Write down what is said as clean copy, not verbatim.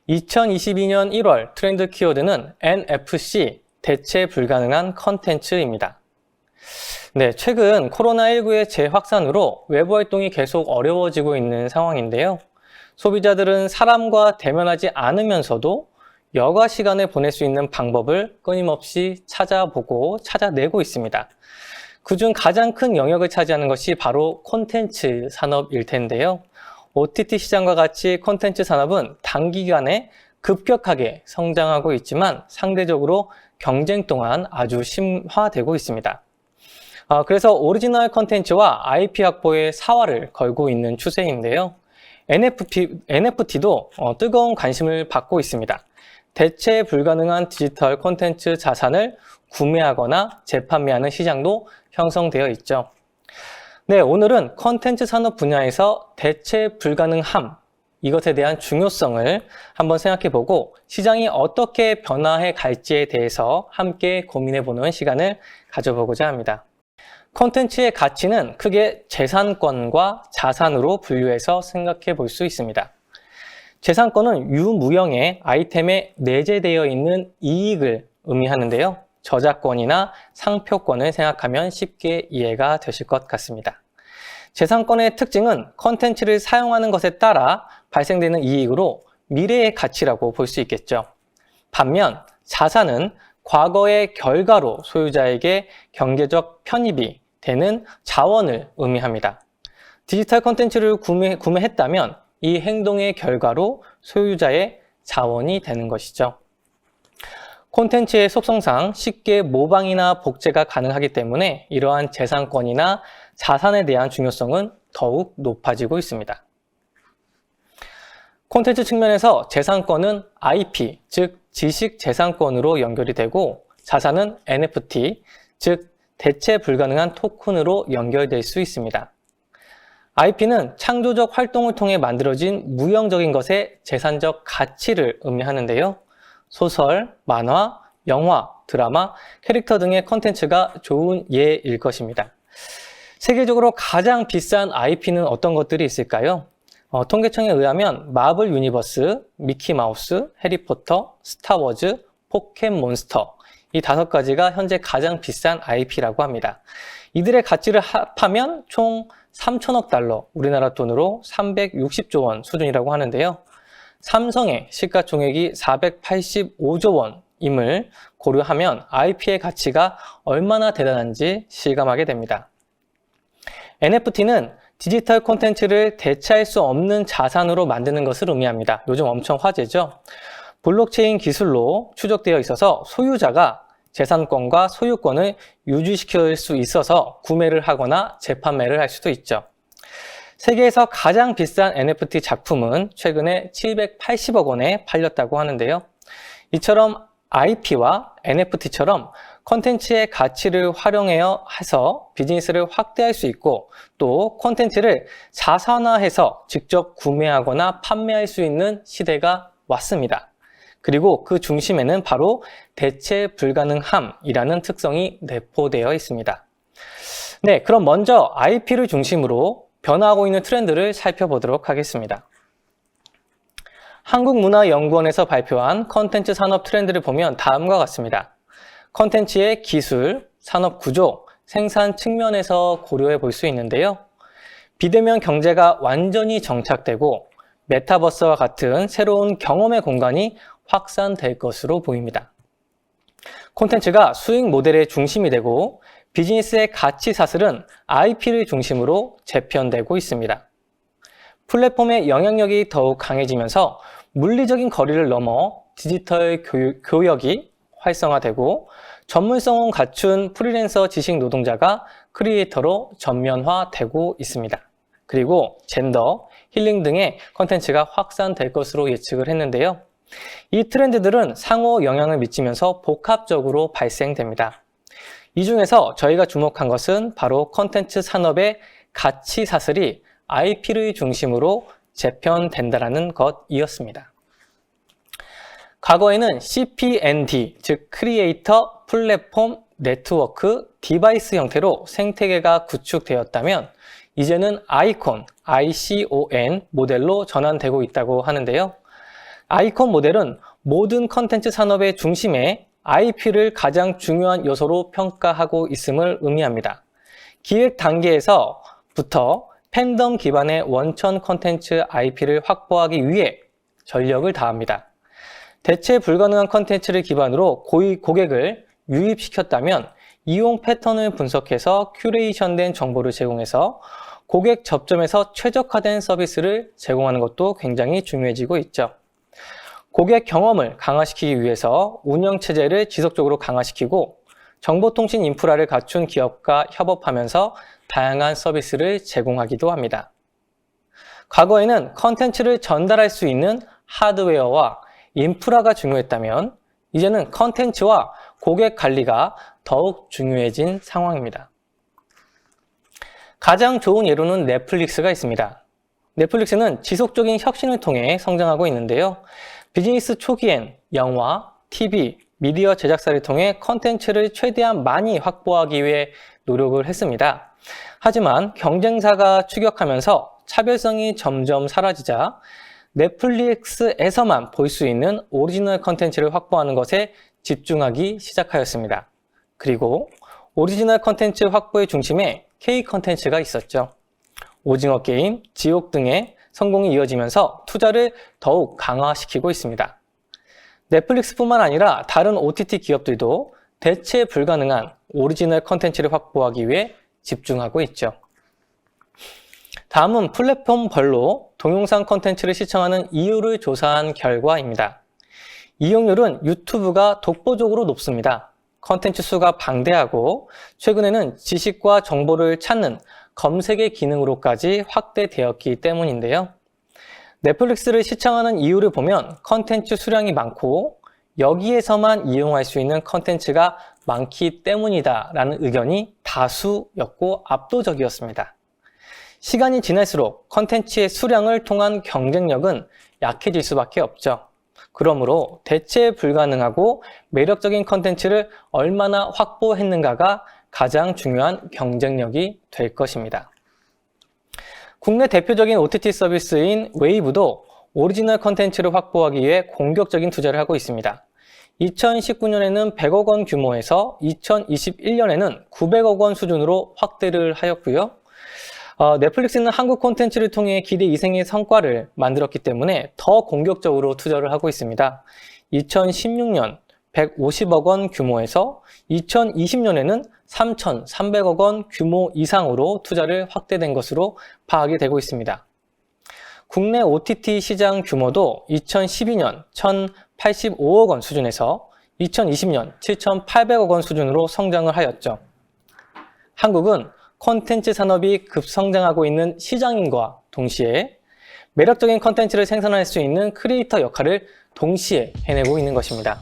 2022년 1월 트렌드 키워드는 NFC, 대체 불가능한 컨텐츠입니다. 네, 최근 코로나19의 재확산으로 외부 활동이 계속 어려워지고 있는 상황인데요. 소비자들은 사람과 대면하지 않으면서도 여가 시간을 보낼 수 있는 방법을 끊임없이 찾아보고 찾아내고 있습니다. 그중 가장 큰 영역을 차지하는 것이 바로 콘텐츠 산업일 텐데요. OTT 시장과 같이 콘텐츠 산업은 단기간에 급격하게 성장하고 있지만 상대적으로 경쟁 또한 아주 심화되고 있습니다. 그래서 오리지널 콘텐츠와 IP 확보에 사활을 걸고 있는 추세인데요. NFT도 뜨거운 관심을 받고 있습니다. 대체 불가능한 디지털 콘텐츠 자산을 구매하거나 재판매하는 시장도 형성되어 있죠. 네, 오늘은 콘텐츠 산업 분야에서 대체 불가능함, 이것에 대한 중요성을 한번 생각해보고 시장이 어떻게 변화해 갈지에 대해서 함께 고민해보는 시간을 가져보고자 합니다. 콘텐츠의 가치는 크게 재산권과 자산으로 분류해서 생각해 볼 수 있습니다. 재산권은 유무형의 아이템에 내재되어 있는 이익을 의미하는데요. 저작권이나 상표권을 생각하면 쉽게 이해가 되실 것 같습니다. 재산권의 특징은 콘텐츠를 사용하는 것에 따라 발생되는 이익으로 미래의 가치라고 볼 수 있겠죠. 반면 자산은 과거의 결과로 소유자에게 경제적 편입이 되는 자원을 의미합니다. 디지털 콘텐츠를 구매했다면 이 행동의 결과로 소유자의 자원이 되는 것이죠. 콘텐츠의 속성상 쉽게 모방이나 복제가 가능하기 때문에 이러한 재산권이나 자산에 대한 중요성은 더욱 높아지고 있습니다. 콘텐츠 측면에서 재산권은 IP, 즉 지식재산권으로 연결이 되고 자산은 NFT, 즉 대체 불가능한 토큰으로 연결될 수 있습니다. IP는 창조적 활동을 통해 만들어진 무형적인 것의 재산적 가치를 의미하는데요. 소설, 만화, 영화, 드라마, 캐릭터 등의 콘텐츠가 좋은 예일 것입니다. 세계적으로 가장 비싼 IP는 어떤 것들이 있을까요? 통계청에 의하면 마블 유니버스, 미키마우스, 해리포터, 스타워즈, 포켓몬스터 이 5가지가 현재 가장 비싼 IP라고 합니다. 이들의 가치를 합하면 총 3천억 달러, 우리나라 돈으로 360조 원 수준이라고 하는데요. 삼성의 시가총액이 485조 원임을 고려하면 IP의 가치가 얼마나 대단한지 실감하게 됩니다. NFT는 디지털 콘텐츠를 대체할 수 없는 자산으로 만드는 것을 의미합니다. 요즘 엄청 화제죠. 블록체인 기술로 추적되어 있어서 소유자가 재산권과 소유권을 유지시킬 수 있어서 구매를 하거나 재판매를 할 수도 있죠. 세계에서 가장 비싼 NFT 작품은 최근에 780억 원에 팔렸다고 하는데요. 이처럼 IP와 NFT처럼 콘텐츠의 가치를 활용해서 비즈니스를 확대할 수 있고 또 콘텐츠를 자산화해서 직접 구매하거나 판매할 수 있는 시대가 왔습니다. 그리고 그 중심에는 바로 대체 불가능함이라는 특성이 내포되어 있습니다. 네, 그럼 먼저 IP를 중심으로 변화하고 있는 트렌드를 살펴보도록 하겠습니다. 한국문화연구원에서 발표한 콘텐츠 산업 트렌드를 보면 다음과 같습니다. 콘텐츠의 기술, 산업 구조, 생산 측면에서 고려해 볼 수 있는데요. 비대면 경제가 완전히 정착되고 메타버스와 같은 새로운 경험의 공간이 확산될 것으로 보입니다. 콘텐츠가 수익 모델의 중심이 되고 비즈니스의 가치 사슬은 IP를 중심으로 재편되고 있습니다. 플랫폼의 영향력이 더욱 강해지면서 물리적인 거리를 넘어 디지털 교역이 활성화되고 전문성을 갖춘 프리랜서 지식 노동자가 크리에이터로 전면화되고 있습니다. 그리고 젠더, 힐링 등의 콘텐츠가 확산될 것으로 예측을 했는데요. 이 트렌드들은 상호 영향을 미치면서 복합적으로 발생됩니다. 이 중에서 저희가 주목한 것은 바로 콘텐츠 산업의 가치 사슬이 IP를 중심으로 재편된다는 것이었습니다. 과거에는 CPND, 즉 크리에이터, 플랫폼, 네트워크, 디바이스 형태로 생태계가 구축되었다면 이제는 ICON 모델로 전환되고 있다고 하는데요. 아이콘 모델은 모든 컨텐츠 산업의 중심에 IP를 가장 중요한 요소로 평가하고 있음을 의미합니다. 기획 단계에서부터 팬덤 기반의 원천 컨텐츠 IP를 확보하기 위해 전력을 다합니다. 대체 불가능한 컨텐츠를 기반으로 고객을 유입시켰다면 이용 패턴을 분석해서 큐레이션된 정보를 제공해서 고객 접점에서 최적화된 서비스를 제공하는 것도 굉장히 중요해지고 있죠. 고객 경험을 강화시키기 위해서 운영체제를 지속적으로 강화시키고 정보통신 인프라를 갖춘 기업과 협업하면서 다양한 서비스를 제공하기도 합니다. 과거에는 컨텐츠를 전달할 수 있는 하드웨어와 인프라가 중요했다면 이제는 컨텐츠와 고객 관리가 더욱 중요해진 상황입니다. 가장 좋은 예로는 넷플릭스가 있습니다. 넷플릭스는 지속적인 혁신을 통해 성장하고 있는데요. 비즈니스 초기엔 영화, TV, 미디어 제작사를 통해 컨텐츠를 최대한 많이 확보하기 위해 노력을 했습니다. 하지만 경쟁사가 추격하면서 차별성이 점점 사라지자 넷플릭스에서만 볼 수 있는 오리지널 컨텐츠를 확보하는 것에 집중하기 시작하였습니다. 그리고 오리지널 컨텐츠 확보의 중심에 K 컨텐츠가 있었죠. 오징어 게임, 지옥 등의 성공이 이어지면서 투자를 더욱 강화시키고 있습니다. 넷플릭스뿐만 아니라 다른 OTT 기업들도 대체 불가능한 오리지널 컨텐츠를 확보하기 위해 집중하고 있죠. 다음은 플랫폼별로 동영상 컨텐츠를 시청하는 이유를 조사한 결과입니다. 이용률은 유튜브가 독보적으로 높습니다. 컨텐츠 수가 방대하고 최근에는 지식과 정보를 찾는 검색의 기능으로까지 확대되었기 때문인데요. 넷플릭스를 시청하는 이유를 보면 컨텐츠 수량이 많고 여기에서만 이용할 수 있는 컨텐츠가 많기 때문이다 라는 의견이 다수였고 압도적이었습니다. 시간이 지날수록 컨텐츠의 수량을 통한 경쟁력은 약해질 수밖에 없죠. 그러므로 대체 불가능하고 매력적인 컨텐츠를 얼마나 확보했는가가 가장 중요한 경쟁력이 될 것입니다. 국내 대표적인 OTT 서비스인 웨이브도 오리지널 컨텐츠를 확보하기 위해 공격적인 투자를 하고 있습니다. 2019년에는 100억 원 규모에서 2021년에는 900억 원 수준으로 확대를 하였고요. 넷플릭스는 한국 콘텐츠를 통해 기대 이상의 성과를 만들었기 때문에 더 공격적으로 투자를 하고 있습니다. 2016년 150억 원 규모에서 2020년에는 3,300억 원 규모 이상으로 투자를 확대된 것으로 파악이 되고 있습니다. 국내 OTT 시장 규모도 2012년 1,085억 원 수준에서 2020년 7,800억 원 수준으로 성장을 하였죠. 한국은 콘텐츠 산업이 급성장하고 있는 시장인과 동시에 매력적인 콘텐츠를 생산할 수 있는 크리에이터 역할을 동시에 해내고 있는 것입니다.